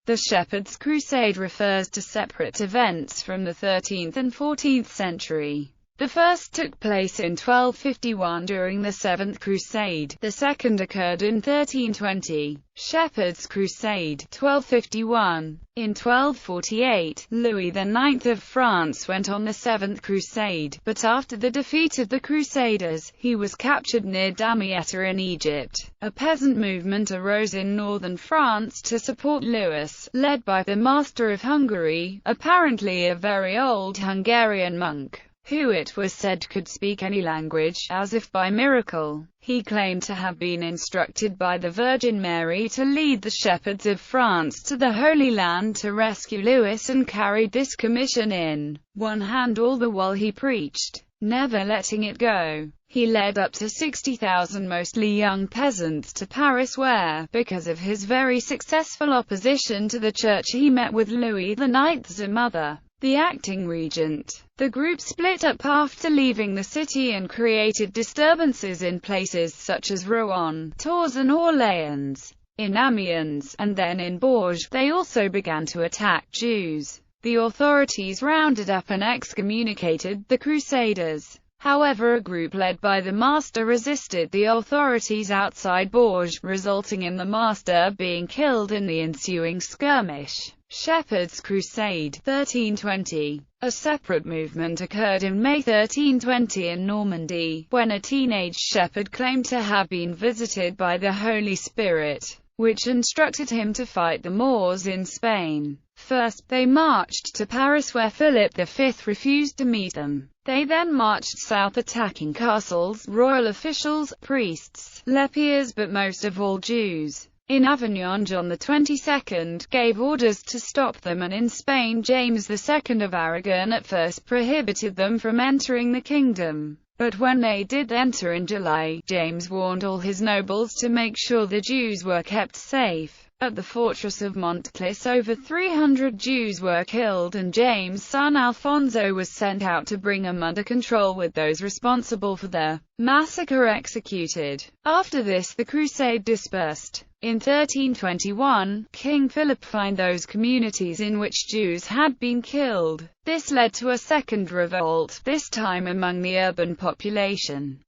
The Shepherds' Crusade refers to separate events from the 13th and 14th century. The first took place in 1251 during the Seventh Crusade, the second occurred in 1320. Shepherd's Crusade, 1251. In 1248, Louis IX of France went on the Seventh Crusade, but after the defeat of the Crusaders, he was captured near Damietta in Egypt. A peasant movement arose in northern France to support Louis, led by the Master of Hungary, apparently a very old Hungarian monk, who it was said could speak any language, as if by miracle. He claimed to have been instructed by the Virgin Mary to lead the shepherds of France to the Holy Land to rescue Louis, and carried this commission in one hand all the while he preached, never letting it go. He led up to 60,000 mostly young peasants to Paris where, because of his very successful opposition to the church, he met with Louis IX's mother, the acting regent. The group split up after leaving the city and created disturbances in places such as Rouen, Tours and Orléans. In Amiens, and then in Bourges, they also began to attack Jews. The authorities rounded up and excommunicated the Crusaders. However, a group led by the Master resisted the authorities outside Bourges, resulting in the Master being killed in the ensuing skirmish. Shepherd's Crusade, 1320. A separate movement occurred in May 1320 in Normandy, when a teenage shepherd claimed to have been visited by the Holy Spirit, which instructed him to fight the Moors in Spain. First, they marched to Paris where Philip V refused to meet them. They then marched south attacking castles, royal officials, priests, lepiers, but most of all Jews. In Avignon, John XXII gave orders to stop them, and in Spain James II of Aragon at first prohibited them from entering the kingdom. But when they did enter in July, James warned all his nobles to make sure the Jews were kept safe. At the fortress of Montclis over 300 Jews were killed, and James' son Alfonso was sent out to bring them under control, with those responsible for the massacre executed. After this the crusade dispersed. In 1321, King Philip fined those communities in which Jews had been killed. This led to a second revolt, this time among the urban population.